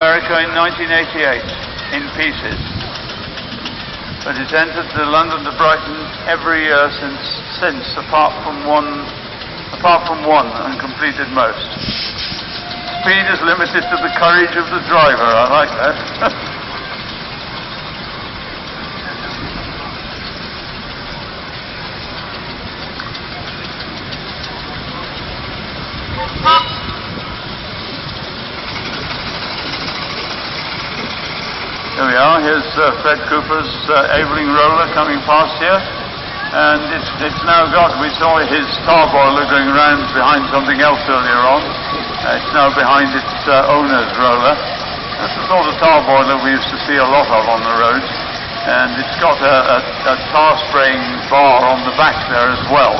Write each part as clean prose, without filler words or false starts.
America in 1988 in pieces, but it's entered the London to Brighton every year since apart from one and completed most. Speed is limited to the courage of the driver. I like that. Here we are. Here's Fred Cooper's Aveling roller coming past here, and it's now got. We saw his tar boiler going around behind something else earlier on. It's now behind its owner's roller. That's the sort of tar boiler we used to see a lot of on the roads, and it's got a tar spraying bar on the back there as well.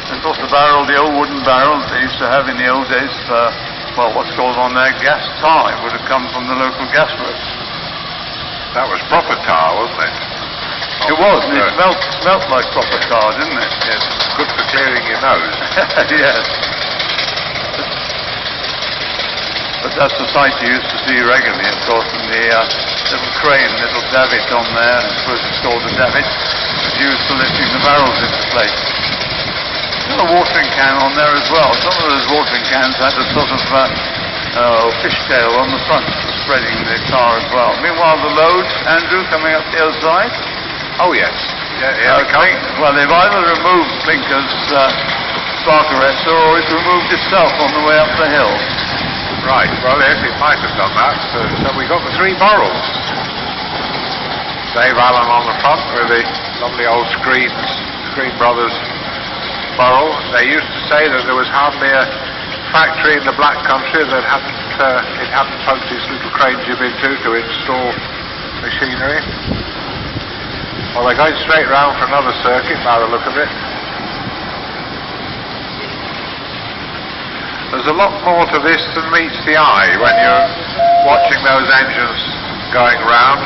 Of course, the barrel, the old wooden barrel they used to have in the old days, well, what's called on there gas tar. It would have come from the local gas works. That was proper tar, wasn't it? It was, and it smelt like proper tar, didn't it? Yes, good for clearing your nose. Yes. But that's the sight you used to see regularly, of course, and the little crane, little davit on there, I suppose it's called a davit, was used for lifting the barrels into place. There's a watering can on there as well. Some of those watering cans had a sort of fishtail on the front for spreading the tar as well. Meanwhile, the load, Andrew, coming up the other side. Oh, yes. Yeah, well, they've either removed Blinker's spark arrestor or it's removed itself on the way up the hill. Right, well, yes, it might have done that. So we got the three barrels. Dave Allen on the front with the lovely old Screen Brothers barrel. They used to say that there was hardly a factory in the Black Country that hadn't poked its little crane jib into to install machinery. Well, they're going straight round for another circuit by the look of it. There's a lot more to this than meets the eye when you're watching those engines going round.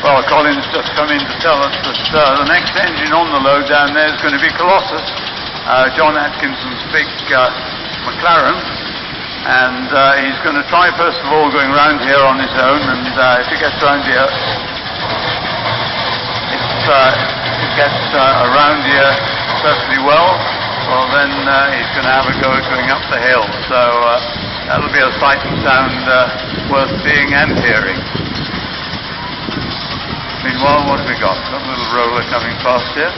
Well, Colin's just come in to tell us that the next engine on the load down there is going to be Colossus, John Atkinson's big McLaren, and he's going to try first of all going round here on his own, and if he gets round here, if it gets around here perfectly well, then he's going to have a go at going up the hill. So that'll be a sight and sound worth seeing and hearing. Meanwhile, what have we got? Got a little roller coming past here.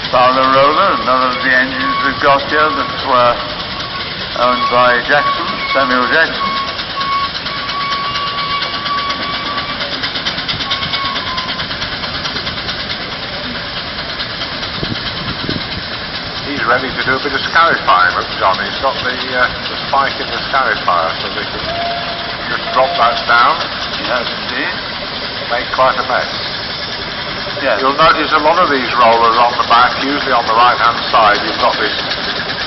Fowler roller, another of the engines we've got here that were owned by Jackson, Samuel Jackson. He's ready to do a bit of scarifying, look, John. He's got the spike in the scarifier, so they can just drop that down. Yes, indeed. Make quite a mess. Yes. You'll notice a lot of these rollers on the back, usually on the right-hand side, you've got this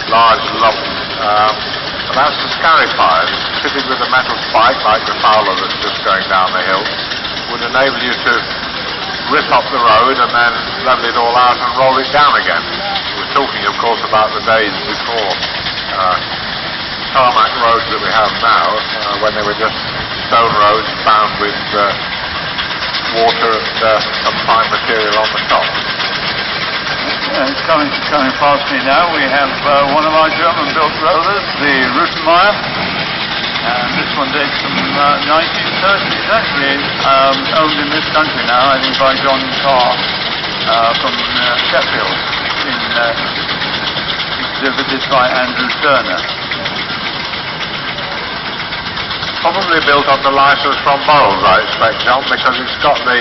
large lump. And that's the scarifier. It's fitted with a metal spike, like the Fowler that's just going down the hill. Would enable you to rip up the road and then level it all out and roll it down again. We're talking, of course, about the days before tarmac roads that we have now, when they were just stone roads bound with water and some fine material on the top. Yeah, it's coming past me now. We have one of our German-built rollers, the Rutenmeyer, and this one dates from 1930s, actually owned in this country now, I think by John Carr from Sheffield, exhibited by Andrew Turner. Probably built on the license from Burroughs, I expect, John, because it's got the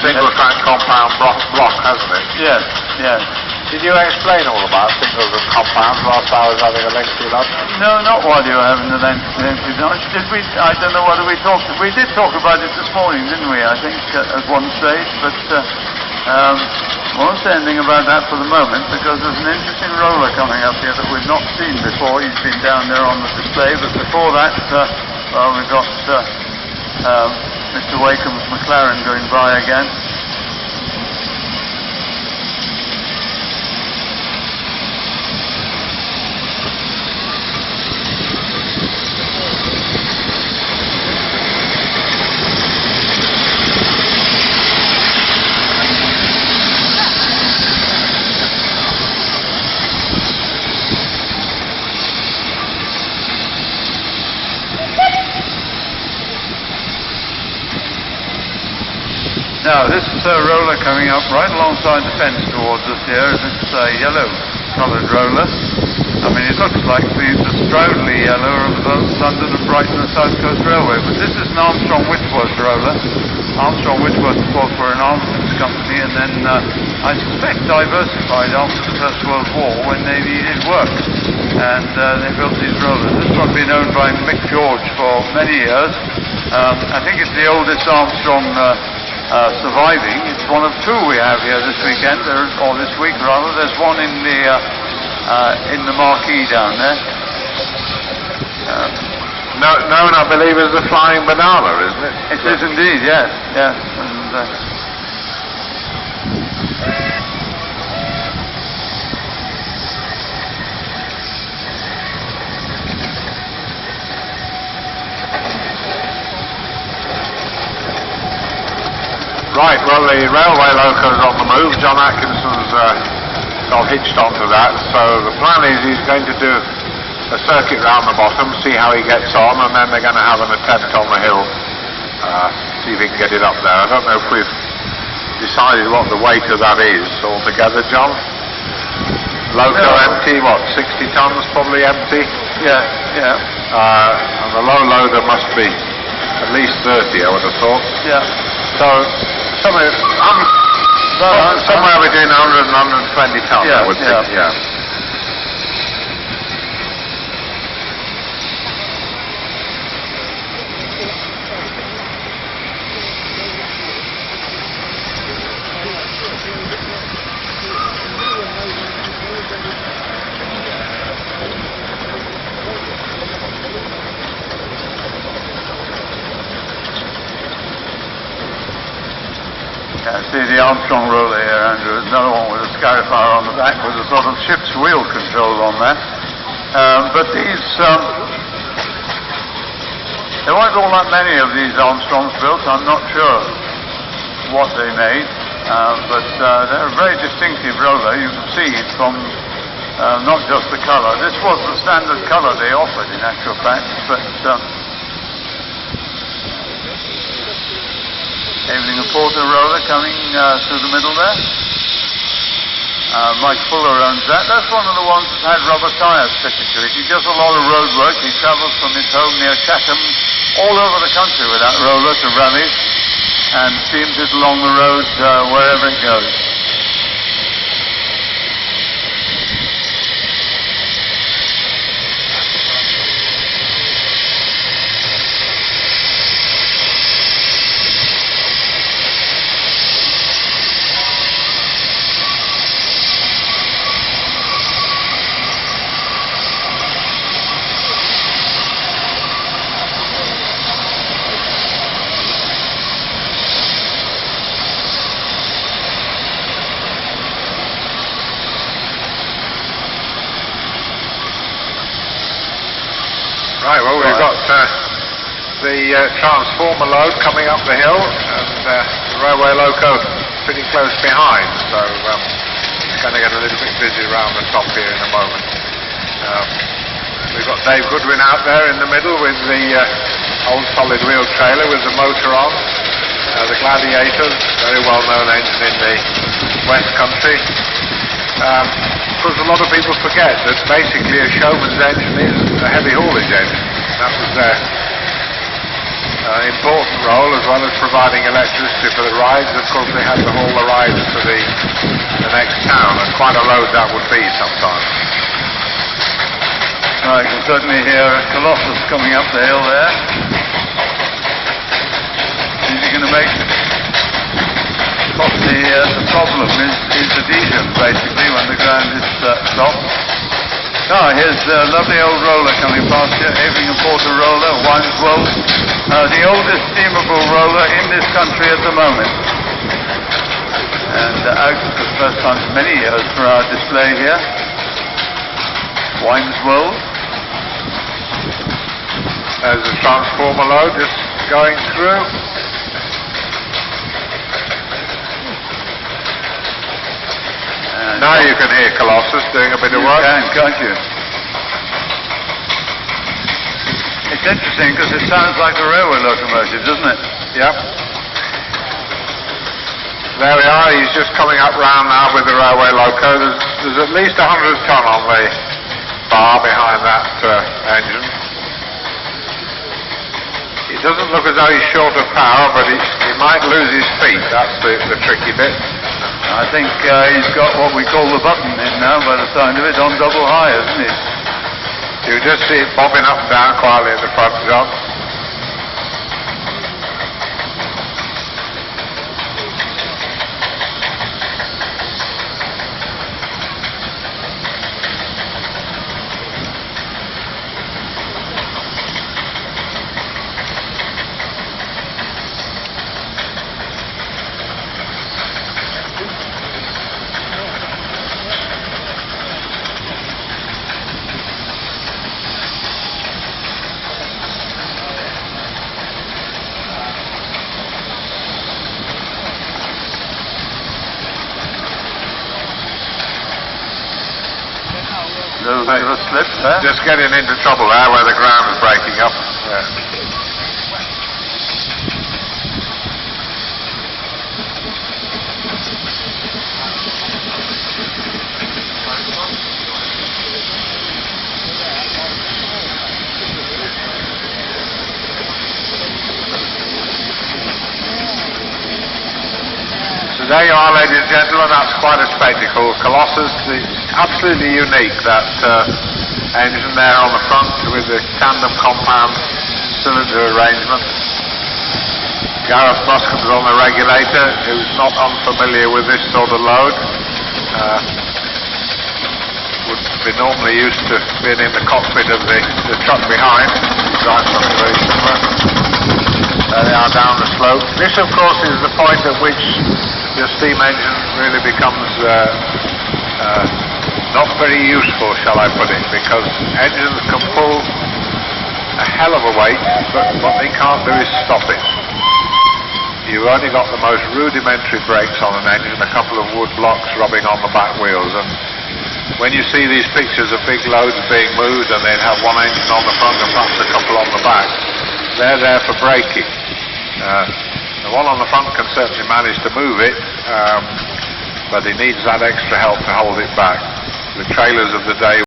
single-track compound block, hasn't it? Yes, yes. Did you explain all about singles and compounds whilst I was having a lengthy lunch? No, not while you were having the lengthy lunch. Did we? I don't know whether we talked. We did talk about it this morning, didn't we? I think at one stage, but won't say anything about that for the moment because there's an interesting roller coming up here that we've not seen before. He's been down there on the display, but before that, well, we've got Mr. Wakeham's McLaren going by again. Now, this roller coming up right alongside the fence towards us here, it's a yellow-coloured roller. I mean, it looks like the Stroudley yellow of London and Brighton and South Coast Railway, but this is an Armstrong-Whitworth roller. Armstrong-Whitworth fought for an armaments company and then, I suspect, diversified after the First World War when they needed work. And they built these rollers. This one's been owned by Mick George for many years. I think it's the oldest Armstrong surviving. It's one of two we have here this weekend, or this week rather. There's one in the marquee down there. Known, I believe, as the Flying Banana, isn't it? It is indeed, yes. And, right, well, the railway loco's on the move. John Atkinson's got hitched onto that, so the plan is he's going to do a circuit round the bottom, see how he gets on, and then they're going to have an attempt on the hill, see if he can get it up there. I don't know if we've decided what the weight of that is altogether, John. Loco empty, what, 60 tons probably empty? Yeah. And the low loader must be at least 30, I would have thought. Yeah. So, somewhere between 100 and 120 tons, I would think, yeah. See the Armstrong roller here, Andrew. Another one with a scarifier on the back with a sort of ship's wheel control on that. But these, there weren't all that many of these Armstrongs built. I'm not sure what they made, but they're a very distinctive roller. You can see it from not just the colour. This was the standard colour they offered, in actual fact, but Evening and Porter roller coming through the middle there. Mike Fuller owns that. That's one of the ones that's had rubber tyres fitted to it. He does a lot of road work. He travels from his home near Chatham all over the country with that roller to rallies and steams it along the road wherever it goes. Right, well, we've got the transformer load coming up the hill, and the railway loco pretty close behind, so it's going to get a little bit busy around the top here in a moment. We've got Dave Goodwin out there in the middle with the old solid wheel trailer with the motor on. The Gladiator, very well known engine in the West Country. Because a lot of people forget that basically a showman's engine is a heavy haulage engine. That was important role, as well as providing electricity for the rides. Of course, they had to haul the rides to the next town, and quite a load that would be sometimes. I can certainly hear a Colossus coming up the hill there. Is he going to make... The problem is adhesion, basically, when the ground is soft. Here's a lovely old roller coming past here, Aveling and Porter roller, Wineswell, the oldest steamable roller in this country at the moment. And out for the first time in many years for our display here. Wineswell. There's a transformer load just going through. Now you can hear Colossus doing a bit of work. You can, can't you? It's interesting because it sounds like a railway locomotive, doesn't it? Yep. There we are. He's just coming up round now with the railway loco. There's at least 100 ton on the bar behind that engine. It doesn't look as though he's short of power, but he might lose his feet. That's the tricky bit. I think he's got what we call the button in now, by the sound of it, on double high, isn't he? You just see it bobbing up and down quietly in the front, John. Slip there. Just getting into trouble there where the ground is breaking up. Yeah. So there you are, ladies and gentlemen. That's quite a spectacle. Colossus, it's absolutely unique, that engine there on the front with the tandem compound cylinder arrangement. Gareth Muscombe's on the regulator, who's not unfamiliar with this sort of load. Would be normally used to being in the cockpit of the truck behind. Drive something very similar. There they are down the slope. This, of course, is the point at which your steam engine really becomes not very useful, shall I put it, because engines can pull a hell of a weight, but what they can't do is stop it. You've only got the most rudimentary brakes on an engine, a couple of wood blocks rubbing on the back wheels, and when you see these pictures of big loads being moved and they'd have one engine on the front and perhaps a couple on the back, they're there for braking. The one on the front can certainly manage to move it, but he needs that extra help to hold it back. The trailers of the day